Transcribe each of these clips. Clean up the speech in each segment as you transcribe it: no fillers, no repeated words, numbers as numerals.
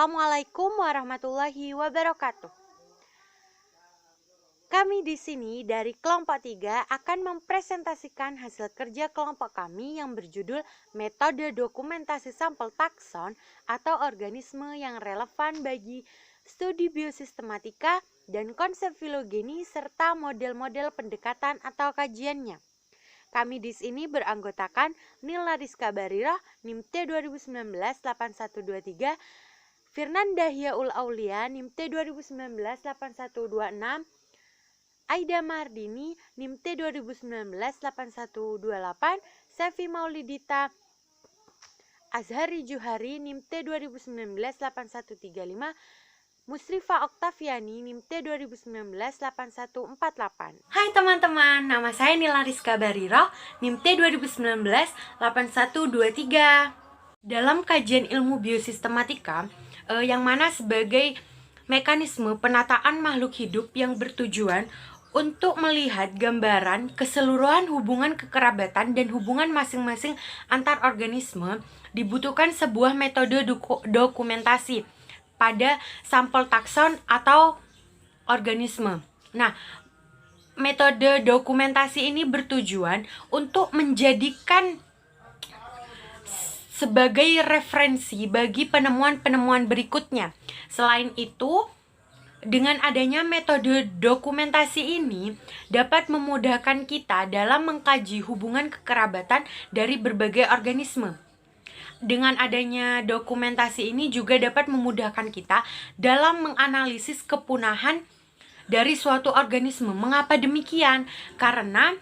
Assalamualaikum warahmatullahi wabarakatuh. Kami di sini dari kelompok 3 akan mempresentasikan hasil kerja kelompok kami yang berjudul Metode Dokumentasi Sampel Takson atau organisme yang relevan bagi studi biosistematika dan konsep filogeni serta model-model pendekatan atau kajiannya. Kami di sini beranggotakan Nila Rizka Barirah, NIM T 2019-8123, Firnanda Hiaul Aulia, NIM T 2019-8126, Aida Mardini, NIM T 2019-8128, Sevi Maulidita Azhari Juhari, NIM T 2019-8135, Musrifa Oktaviani, NIM T 2019-8148. Hai teman-teman, nama saya Nila Rizka Barirah, NIM T 2019-8123. Dalam kajian ilmu biosistematika, yang mana sebagai mekanisme penataan makhluk hidup yang bertujuan untuk melihat gambaran keseluruhan hubungan kekerabatan dan hubungan masing-masing antar organisme, dibutuhkan sebuah metode dokumentasi pada sampel takson atau organisme. Nah, metode dokumentasi ini bertujuan untuk menjadikan sebagai referensi bagi penemuan-penemuan berikutnya. Selain itu, dengan adanya metode dokumentasi ini dapat memudahkan kita dalam mengkaji hubungan kekerabatan dari berbagai organisme. Dengan adanya dokumentasi ini juga dapat memudahkan kita dalam menganalisis kepunahan dari suatu organisme. Mengapa demikian? Karena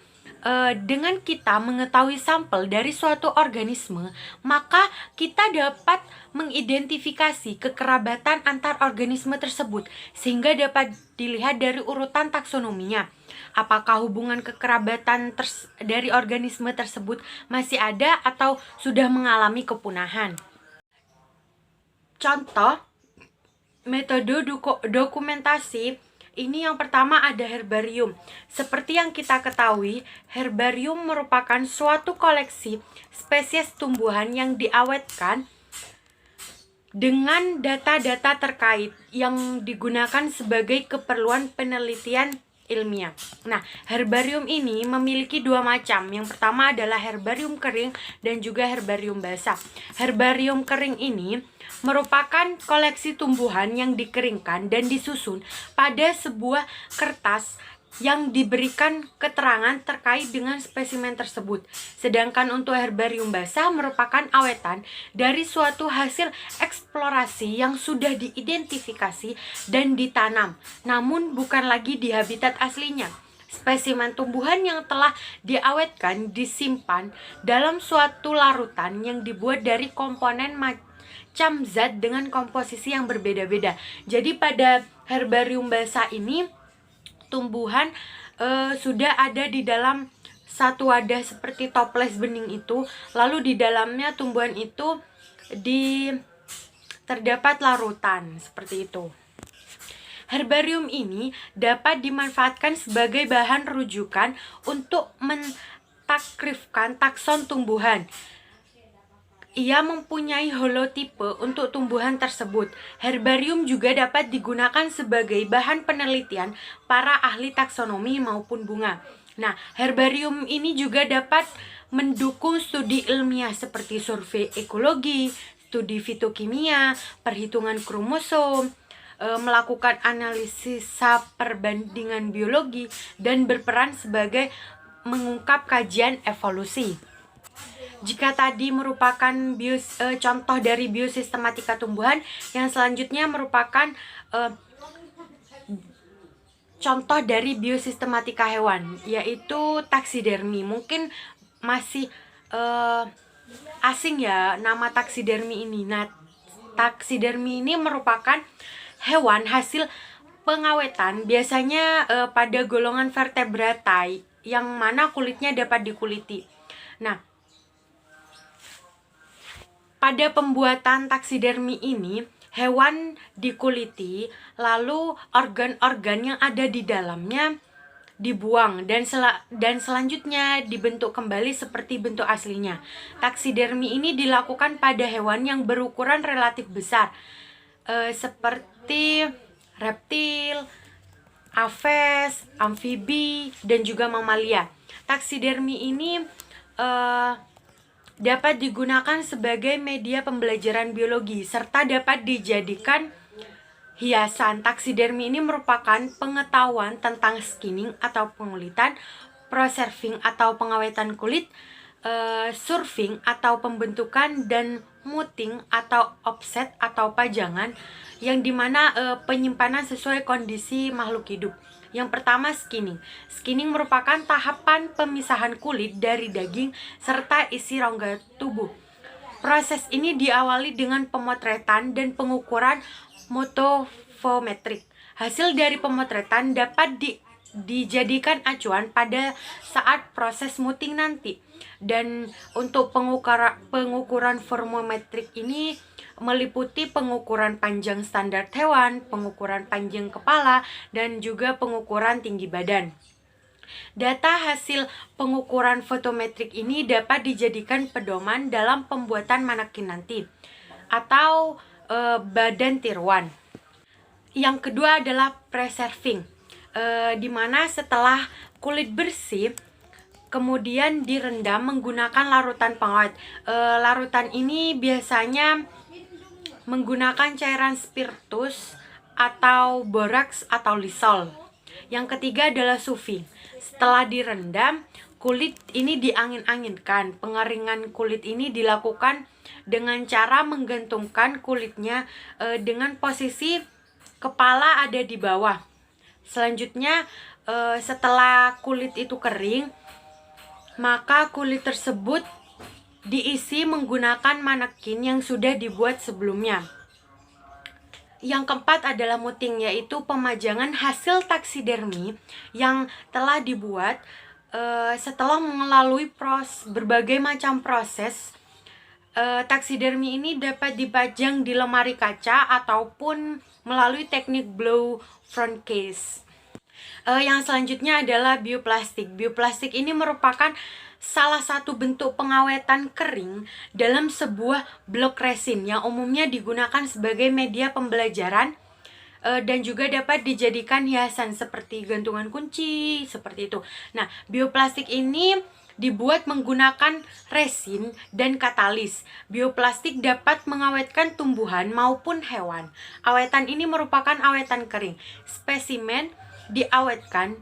dengan kita mengetahui sampel dari suatu organisme, maka kita dapat mengidentifikasi kekerabatan antar organisme tersebut, sehingga dapat dilihat dari urutan taksonominya. Apakah hubungan kekerabatan dari organisme tersebut masih ada atau sudah mengalami kepunahan. Contoh metode dokumentasi ini yang pertama ada herbarium. Seperti yang kita ketahui, herbarium merupakan suatu koleksi spesies tumbuhan yang diawetkan dengan data-data terkait yang digunakan sebagai keperluan penelitian ilmiah. Nah, herbarium ini memiliki dua macam. Yang pertama adalah herbarium kering dan juga herbarium basah. Herbarium kering ini merupakan koleksi tumbuhan yang dikeringkan dan disusun pada sebuah kertas yang diberikan keterangan terkait dengan spesimen tersebut. Sedangkan untuk herbarium basah merupakan awetan dari suatu hasil eksplorasi yang sudah diidentifikasi dan ditanam, namun bukan lagi di habitat aslinya. Spesimen tumbuhan yang telah diawetkan disimpan dalam suatu larutan yang dibuat dari komponen macam zat dengan komposisi yang berbeda-beda. Jadi pada herbarium basah ini tumbuhan sudah ada di dalam satu wadah seperti toples bening itu, lalu di dalamnya tumbuhan itu terdapat larutan seperti itu. Herbarium ini dapat dimanfaatkan sebagai bahan rujukan untuk mentakrifkan takson tumbuhan. Ia mempunyai holotipe untuk tumbuhan tersebut. Herbarium juga dapat digunakan sebagai bahan penelitian para ahli taksonomi maupun bunga. Nah, herbarium ini juga dapat mendukung studi ilmiah seperti survei ekologi, studi fitokimia, perhitungan kromosom, melakukan analisis perbandingan biologi, dan berperan sebagai mengungkap kajian evolusi. Jika tadi merupakan contoh dari biosistematika tumbuhan, yang selanjutnya merupakan contoh dari biosistematika hewan, yaitu taksidermi. Mungkin masih asing ya nama taksidermi ini. Nah, taksidermi ini merupakan hewan hasil pengawetan, biasanya pada golongan vertebrata yang mana kulitnya dapat dikuliti. Nah, pada pembuatan taksidermi ini, hewan dikuliti, lalu organ-organ yang ada di dalamnya dibuang dan selanjutnya dibentuk kembali seperti bentuk aslinya. Taksidermi ini dilakukan pada hewan yang berukuran relatif besar. seperti reptil, aves, amfibi, dan juga mamalia. Taksidermi ini dapat digunakan sebagai media pembelajaran biologi serta dapat dijadikan hiasan. Taksidermi ini merupakan pengetahuan tentang skinning atau pengulitan, preserving atau pengawetan kulit, surfing atau pembentukan, dan muting atau offset atau pajangan, yang dimana penyimpanan sesuai kondisi makhluk hidup. Yang pertama, skinning. Skinning merupakan tahapan pemisahan kulit dari daging serta isi rongga tubuh. Proses ini diawali dengan pemotretan dan pengukuran morfometrik. Hasil dari pemotretan dapat dijadikan acuan pada saat proses muting nanti. Dan untuk pengukuran morfometrik ini meliputi pengukuran panjang standar hewan, pengukuran panjang kepala, dan juga pengukuran tinggi badan. Data hasil pengukuran fotometrik ini dapat dijadikan pedoman dalam pembuatan manekin nanti atau badan tiruan. Yang kedua adalah preserving, dimana setelah kulit bersih kemudian direndam menggunakan larutan pengawet. Larutan ini biasanya menggunakan cairan spiritus atau boraks atau lisol. Yang ketiga adalah sous-vide. Setelah direndam, kulit ini diangin-anginkan. Pengeringan kulit ini dilakukan dengan cara menggantungkan kulitnya dengan posisi kepala ada di bawah. Selanjutnya, setelah kulit itu kering, maka kulit tersebut diisi menggunakan manekin yang sudah dibuat sebelumnya. Yang keempat adalah muting, yaitu pemajangan hasil taksidermi yang telah dibuat setelah melalui berbagai macam proses. Taksidermi ini dapat dipajang di lemari kaca ataupun melalui teknik blow front case. Yang selanjutnya adalah bioplastik. Bioplastik ini merupakan salah satu bentuk pengawetan kering dalam sebuah blok resin yang umumnya digunakan sebagai media pembelajaran dan juga dapat dijadikan hiasan seperti gantungan kunci, seperti itu. Nah, bioplastik ini dibuat menggunakan resin dan katalis. Bioplastik dapat mengawetkan tumbuhan maupun hewan. Awetan ini merupakan awetan kering. Spesimen diawetkan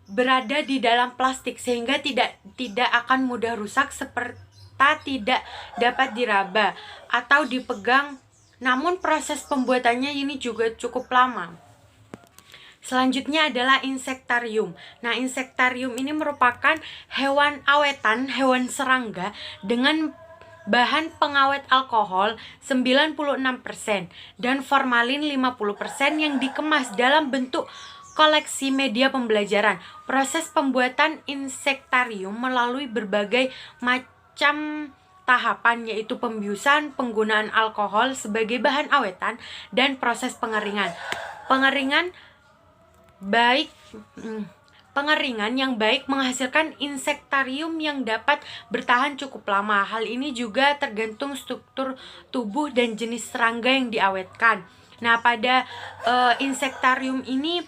berada di dalam plastik sehingga tidak akan mudah rusak serta tidak dapat diraba atau dipegang. Namun proses pembuatannya ini juga cukup lama. Selanjutnya adalah insektarium. Nah, insektarium ini merupakan hewan awetan, hewan serangga dengan bahan pengawet alkohol 96% dan formalin 50% yang dikemas dalam bentuk koleksi media pembelajaran. Proses pembuatan insektarium melalui berbagai macam tahapan, yaitu pembiusan, penggunaan alkohol sebagai bahan awetan, dan proses pengeringan. Pengeringan yang baik menghasilkan insektarium yang dapat bertahan cukup lama. Hal ini juga tergantung struktur tubuh dan jenis serangga yang diawetkan. Nah, pada insektarium ini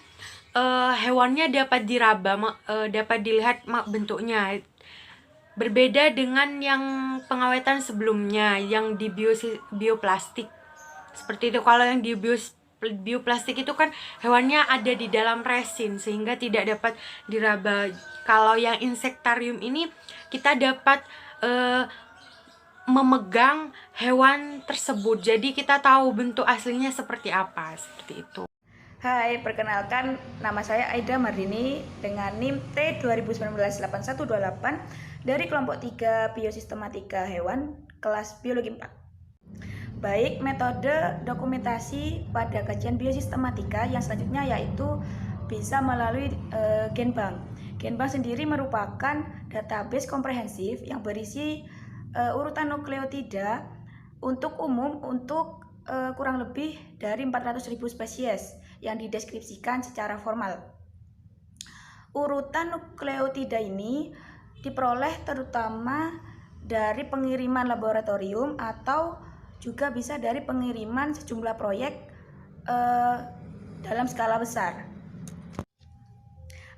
hewannya dapat diraba, dapat dilihat bentuknya. Berbeda dengan yang pengawetan sebelumnya yang di bioplastik. Seperti itu. Kalau yang di bioplastik itu kan hewannya ada di dalam resin sehingga tidak dapat diraba. Kalau yang insektarium ini kita dapat memegang hewan tersebut. Jadi kita tahu bentuk aslinya seperti apa, seperti itu. Hai, perkenalkan nama saya Aida Mardini dengan NIM T20198128 dari kelompok 3 Biosistematika Hewan kelas Biologi 4. Baik, metode dokumentasi pada kajian biosistematika yang selanjutnya yaitu bisa melalui genbank. Genbank sendiri merupakan database komprehensif yang berisi urutan nukleotida untuk umum untuk kurang lebih dari 400.000 spesies yang dideskripsikan secara formal. Urutan nukleotida ini diperoleh terutama dari pengiriman laboratorium atau juga bisa dari pengiriman sejumlah proyek dalam skala besar.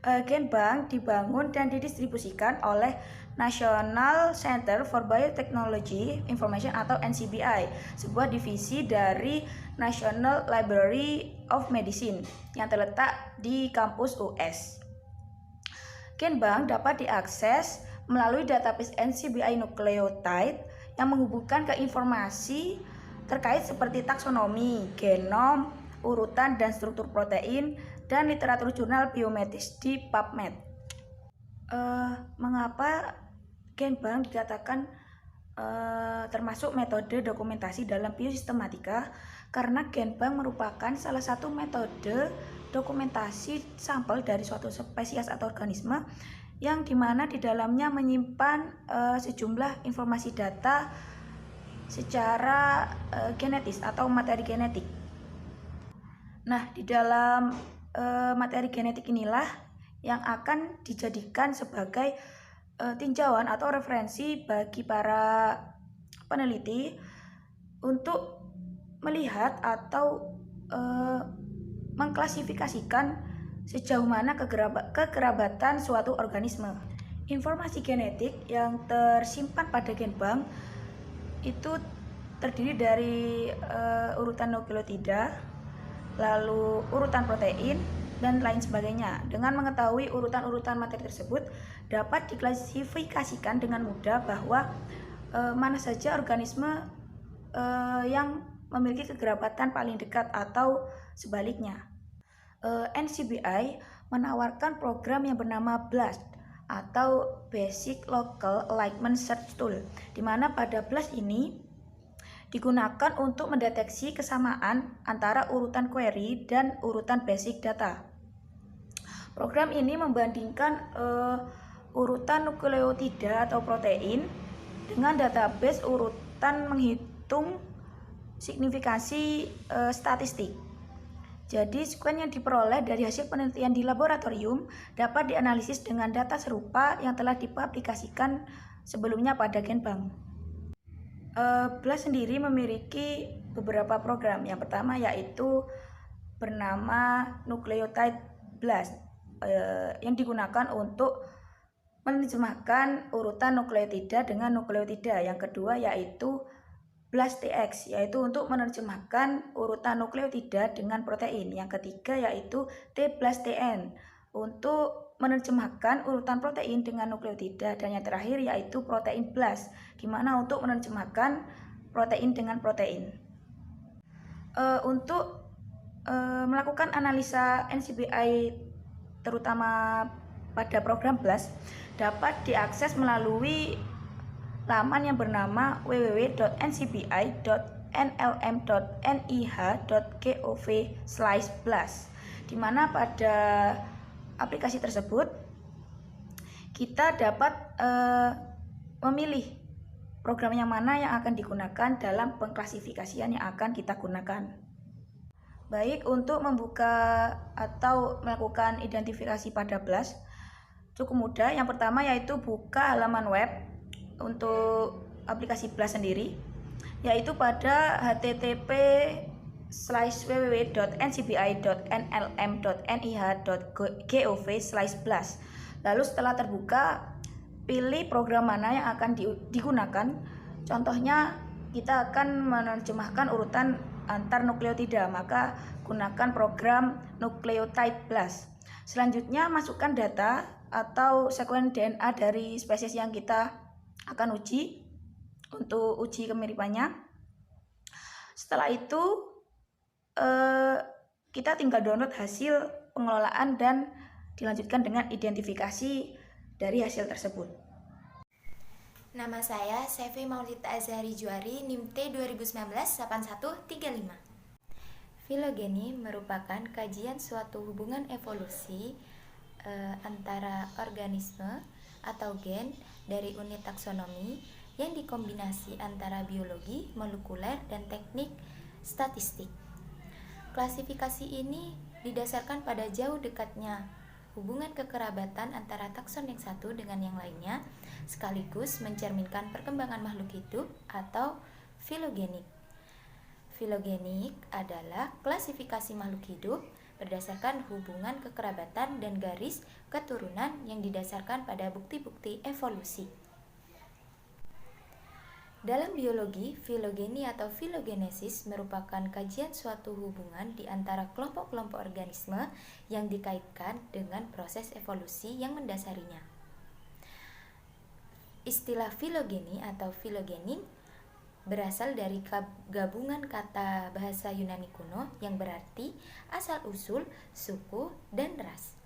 Genbank dibangun dan didistribusikan oleh National Center for Biotechnology Information atau NCBI, sebuah divisi dari National Library of Medicine yang terletak di kampus US. Genbank dapat diakses melalui database NCBI Nucleotide yang menghubungkan ke informasi terkait seperti taksonomi, genom, urutan dan struktur protein, dan literatur jurnal biomedis di PubMed. Mengapa Genbank dikatakan termasuk metode dokumentasi dalam biosistematika? Karena Genbank merupakan salah satu metode dokumentasi sampel dari suatu spesies atau organisme yang dimana di dalamnya menyimpan sejumlah informasi data secara genetis atau materi genetik. Nah, di dalam materi genetik inilah yang akan dijadikan sebagai tinjauan atau referensi bagi para peneliti untuk melihat atau mengklasifikasikan sejauh mana kekerabatan suatu organisme. Informasi genetik yang tersimpan pada Genbank itu terdiri dari urutan nukleotida, lalu urutan protein, dan lain sebagainya. Dengan mengetahui urutan-urutan materi tersebut, dapat diklasifikasikan dengan mudah bahwa mana saja organisme yang memiliki kekerabatan paling dekat atau sebaliknya. NCBI menawarkan program yang bernama BLAST atau Basic Local Alignment Search Tool, di mana pada BLAST ini digunakan untuk mendeteksi kesamaan antara urutan query dan urutan basic data. Program ini membandingkan urutan nukleotida atau protein dengan database urutan menghitung signifikasi statistik. Jadi, sekuen yang diperoleh dari hasil penelitian di laboratorium dapat dianalisis dengan data serupa yang telah dipublikasikan sebelumnya pada Genbank. BLAST sendiri memiliki beberapa program. Yang pertama yaitu bernama Nucleotide BLAST yang digunakan untuk menerjemahkan urutan nukleotida dengan nukleotida. Yang kedua yaitu BLAST-TX, yaitu untuk menerjemahkan urutan nukleotida dengan protein. Yang ketiga yaitu T-BLAST-TN untuk menerjemahkan urutan protein dengan nukleotida, dan yang terakhir yaitu protein BLAST, di mana untuk menerjemahkan protein dengan protein. Untuk melakukan analisa NCBI terutama pada program BLAST dapat diakses melalui laman yang bernama www.ncbi.nlm.nih.gov/blast, di mana pada aplikasi tersebut kita dapat memilih program yang mana yang akan digunakan dalam pengklasifikasian yang akan kita gunakan. Baik, untuk membuka atau melakukan identifikasi pada BLAST cukup mudah. Yang pertama yaitu buka halaman web untuk aplikasi BLAST sendiri, yaitu pada http://www.ncbi.nlm.nih.gov/blast. Lalu setelah terbuka, pilih program mana yang akan digunakan. Contohnya kita akan menerjemahkan urutan antar nukleotida, maka gunakan program Nucleotide BLAST. Selanjutnya masukkan data atau sekuen DNA dari spesies yang kita akan uji untuk uji kemiripannya. Setelah itu kita tinggal download hasil pengelolaan dan dilanjutkan dengan identifikasi dari hasil tersebut. Nama saya Sevi Maulid Azhari Juari, NIM T 2019-8135. Filogeni merupakan kajian suatu hubungan evolusi antara organisme atau gen dari unit taksonomi yang dikombinasi antara biologi, molekuler, dan teknik statistik. Klasifikasi ini didasarkan pada jauh dekatnya hubungan kekerabatan antara takson yang satu dengan yang lainnya, sekaligus mencerminkan perkembangan makhluk hidup atau filogenik. Filogenik adalah klasifikasi makhluk hidup berdasarkan hubungan kekerabatan dan garis keturunan yang didasarkan pada bukti-bukti evolusi. Dalam biologi, filogeni atau filogenesis merupakan kajian suatu hubungan di antara kelompok-kelompok organisme yang dikaitkan dengan proses evolusi yang mendasarinya. Istilah filogeni atau filogenik berasal dari gabungan kata bahasa Yunani kuno yang berarti asal-usul, suku, dan ras.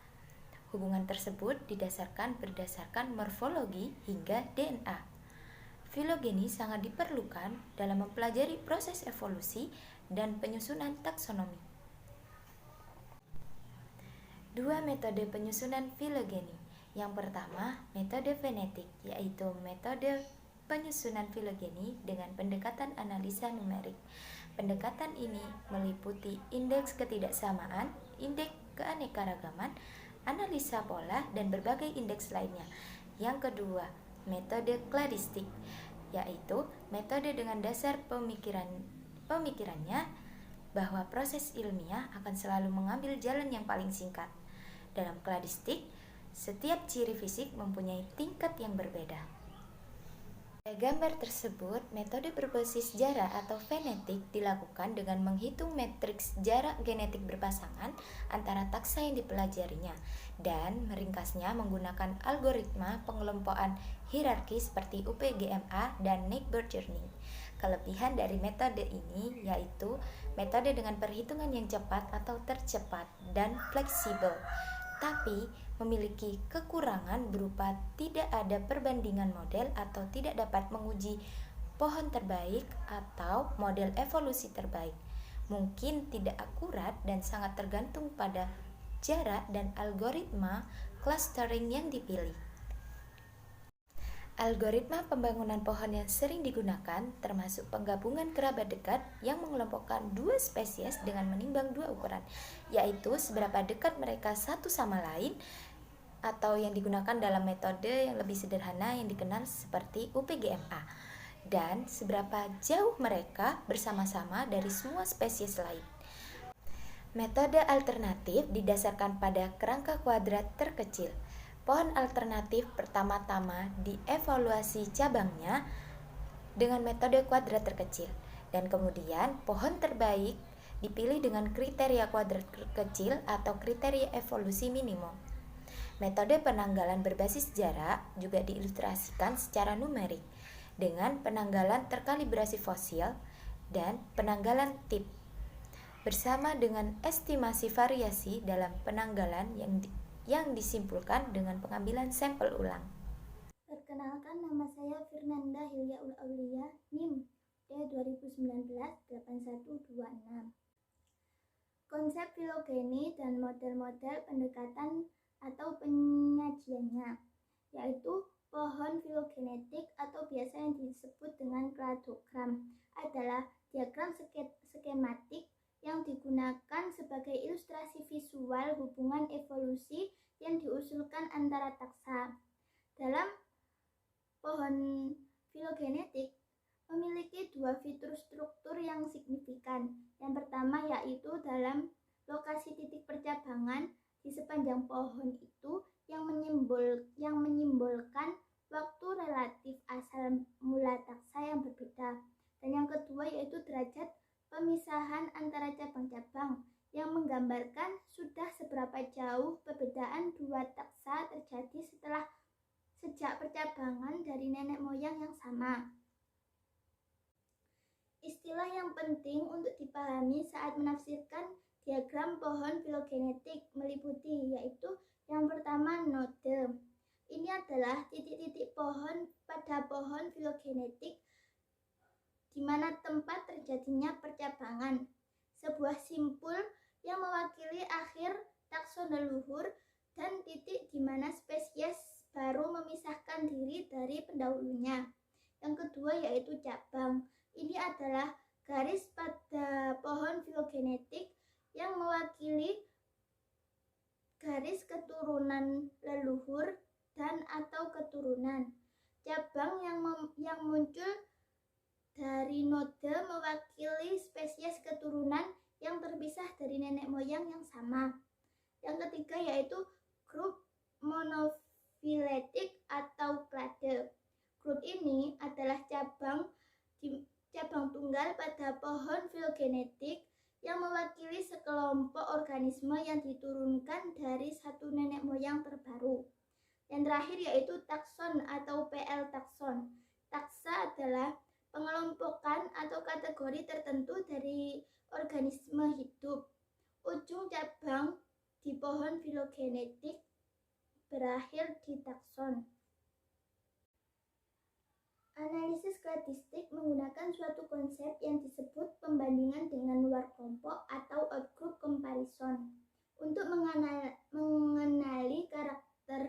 Hubungan tersebut berdasarkan morfologi hingga DNA. Filogeni sangat diperlukan dalam mempelajari proses evolusi dan penyusunan taksonomi. Dua metode penyusunan filogeni. Yang pertama, metode fenetik, yaitu metode penyusunan filogeni dengan pendekatan analisa numerik. Pendekatan ini meliputi indeks ketidaksamaan, indeks keanekaragaman, analisa pola, dan berbagai indeks lainnya. Yang kedua, metode kladistik, yaitu metode dengan dasar pemikirannya bahwa proses ilmiah akan selalu mengambil jalan yang paling singkat. Dalam kladistik, setiap ciri fisik mempunyai tingkat yang berbeda. Pada gambar tersebut, metode berbasis jarak atau fenetik dilakukan dengan menghitung matriks jarak genetik berpasangan antara taksa yang dipelajarinya dan meringkasnya menggunakan algoritma pengelompokan hierarki seperti UPGMA dan Neighbor-Churning. Kelebihan dari metode ini yaitu metode dengan perhitungan yang cepat atau tercepat dan fleksibel, tapi memiliki kekurangan berupa tidak ada perbandingan model atau tidak dapat menguji pohon terbaik atau model evolusi terbaik. Mungkin tidak akurat dan sangat tergantung pada jarak dan algoritma clustering yang dipilih. Algoritma pembangunan pohon yang sering digunakan termasuk penggabungan kerabat dekat yang mengelompokkan dua spesies dengan menimbang dua ukuran, yaitu seberapa dekat mereka satu sama lain, atau yang digunakan dalam metode yang lebih sederhana yang dikenal seperti UPGMA, dan seberapa jauh mereka bersama-sama dari semua spesies lain. Metode alternatif didasarkan pada kerangka kuadrat terkecil. Pohon alternatif pertama-tama dievaluasi cabangnya dengan metode kuadrat terkecil, dan kemudian pohon terbaik dipilih dengan kriteria kuadrat terkecil atau kriteria evolusi minimum. Metode penanggalan berbasis jarak juga diilustrasikan secara numerik dengan penanggalan terkalibrasi fosil dan penanggalan tip, bersama dengan estimasi variasi dalam penanggalan yang disimpulkan dengan pengambilan sampel ulang. Perkenalkan, nama saya Firnanda Hilyaul Aulia, NIM D2019-8126. Konsep filogeni dan model-model pendekatan atau penyajiannya, yaitu pohon filogenetik atau biasa yang disebut dengan kladogram, adalah diagram skematik yang digunakan sebagai ilustrasi visual hubungan evolusi yang diusulkan antara taksa. Dalam pohon filogenetik memiliki dua fitur struktur yang signifikan. Yang pertama yaitu dalam lokasi titik percabangan di sepanjang pohon itu yang menyimbolkan waktu relatif asal mula taksa yang berbeda. Dan yang kedua yaitu derajat pemisahan antara cabang-cabang yang menggambarkan sudah seberapa jauh perbedaan dua taksa terjadi sejak percabangan dari nenek moyang yang sama. Istilah yang penting untuk dipahami saat menafsirkan diagram pohon filogenetik meliputi yaitu yang pertama node. Ini adalah titik-titik pohon pada pohon filogenetik di mana tempat terjadinya percabangan, sebuah simpul yang mewakili akhir takson leluhur, dan titik di mana spesies baru memisahkan diri dari pendahulunya. Yang kedua yaitu cabang. Ini adalah garis pada pohon filogenetik yang mewakili garis keturunan leluhur dan atau keturunan. Cabang yang muncul dari node mewakili spesies keturunan yang terpisah dari nenek moyang yang sama. Yang ketiga yaitu grup monofiletik atau klade. Grup ini adalah cabang tunggal pada pohon filogenetik yang mewakili sekelompok organisme yang diturunkan dari satu nenek moyang terbaru. Yang terakhir yaitu takson atau PL takson. Taksa adalah pengelompokan atau kategori tertentu dari organisme hidup. Ujung cabang di pohon filogenetik berakhir di takson. Analisis kladistik menggunakan suatu konsep yang disebut pembandingan dengan luar kelompok atau outgroup comparison untuk mengenali karakter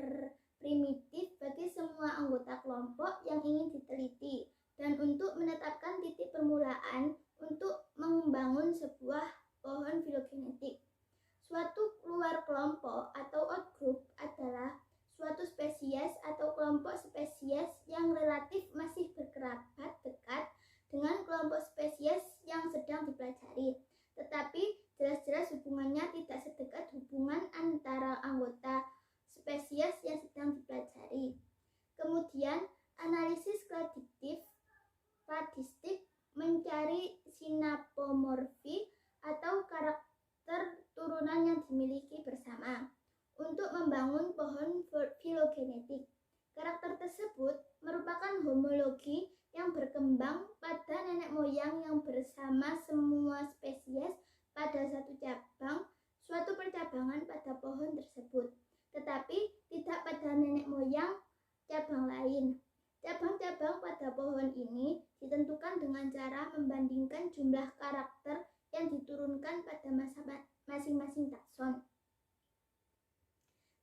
primitif bagi semua anggota kelompok yang ingin diteliti dan untuk menetapkan titik permulaan untuk membangun sebuah pohon filogenetik. Suatu luar kelompok atau outgroup adalah suatu spesies atau kelompok spesies yang relatif masih berkerabat dekat dengan kelompok spesies yang sedang dipelajari, tetapi jelas-jelas hubungannya tidak sedekat hubungan antara anggota spesies yang sedang dipelajari. Kemudian, analisis kladistik mencari sinapomorfi atau karakter turunan yang dimiliki bersama untuk membangun pohon filogenetik. Karakter tersebut merupakan homologi yang berkembang pada nenek moyang yang bersama semua spesies pada satu cabang, suatu percabangan pada pohon tersebut, tetapi tidak pada nenek moyang cabang lain. Cabang-cabang pada pohon ini ditentukan dengan cara membandingkan jumlah karakter yang diturunkan pada masing-masing takson.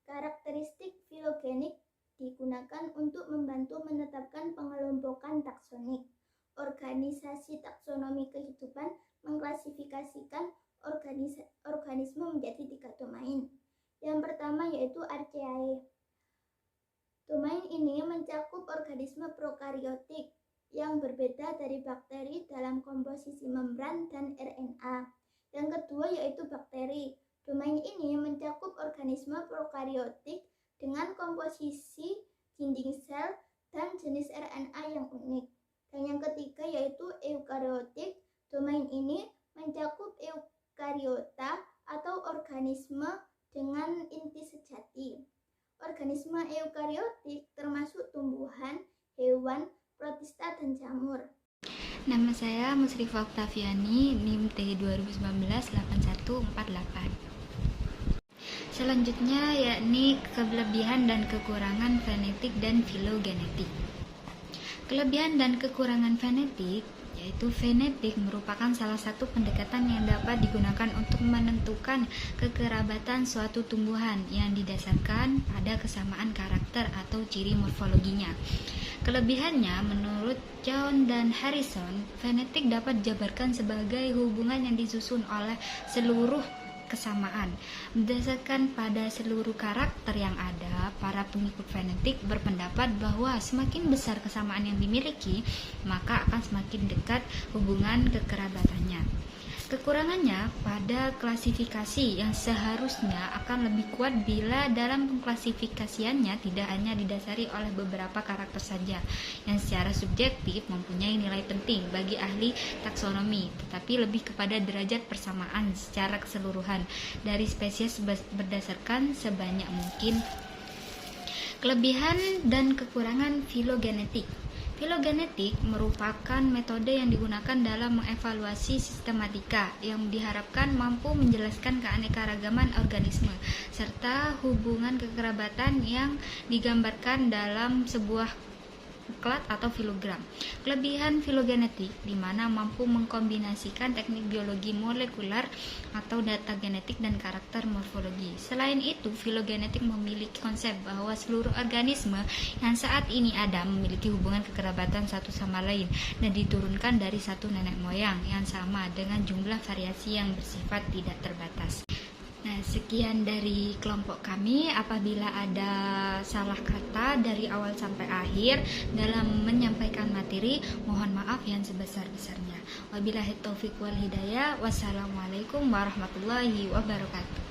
Karakteristik filogenik digunakan untuk membantu menetapkan pengelompokan taksonik. Organisasi taksonomi kehidupan mengklasifikasikan organisme menjadi 3 domain. Yang pertama yaitu Archaea. Domain ini mencakup organisme prokariotik yang berbeda dari bakteri dalam komposisi membran dan RNA. Yang kedua yaitu bakteri. Domain ini mencakup organisme prokariotik dengan komposisi dinding sel dan jenis RNA yang unik. Dan yang ketiga yaitu eukariotik. Domain ini mencakup eukariota atau organisme dengan inti sejati. Organisme eukariotik termasuk tumbuhan, hewan, protista, dan jamur. Nama saya Musrifah Oktaviani, NIM T 2019-8148. Selanjutnya yakni kelebihan dan kekurangan fenetik dan filogenetik. Kelebihan dan kekurangan fenetik yaitu fenetik merupakan salah satu pendekatan yang dapat digunakan untuk menentukan kekerabatan suatu tumbuhan yang didasarkan pada kesamaan karakter atau ciri morfologinya. Kelebihannya, menurut John dan Harrison, fenetik dapat dijabarkan sebagai hubungan yang disusun oleh seluruh kesamaan. Berdasarkan pada seluruh karakter yang ada, para pengikut fenetik berpendapat bahwa semakin besar kesamaan yang dimiliki, maka akan semakin dekat hubungan kekerabatannya. Kekurangannya pada klasifikasi yang seharusnya akan lebih kuat bila dalam pengklasifikasiannya tidak hanya didasari oleh beberapa karakter saja yang secara subjektif mempunyai nilai penting bagi ahli taksonomi, tetapi lebih kepada derajat persamaan secara keseluruhan dari spesies berdasarkan sebanyak mungkin. Kelebihan dan kekurangan filogenetik. Filogenetik merupakan metode yang digunakan dalam mengevaluasi sistematika yang diharapkan mampu menjelaskan keanekaragaman organisme serta hubungan kekerabatan yang digambarkan dalam sebuah klad atau filogram. Kelebihan filogenetik di mana mampu mengkombinasikan teknik biologi molekular atau data genetik dan karakter morfologi. Selain itu, filogenetik memiliki konsep bahwa seluruh organisme yang saat ini ada memiliki hubungan kekerabatan satu sama lain dan diturunkan dari satu nenek moyang yang sama dengan jumlah variasi yang bersifat tidak terbatas. Nah, Sekian dari kelompok kami. Apabila ada salah kata dari awal sampai akhir dalam menyampaikan materi, mohon maaf yang sebesar-besarnya. Wabillahi taufiq wal hidayah. Wassalamualaikum warahmatullahi wabarakatuh.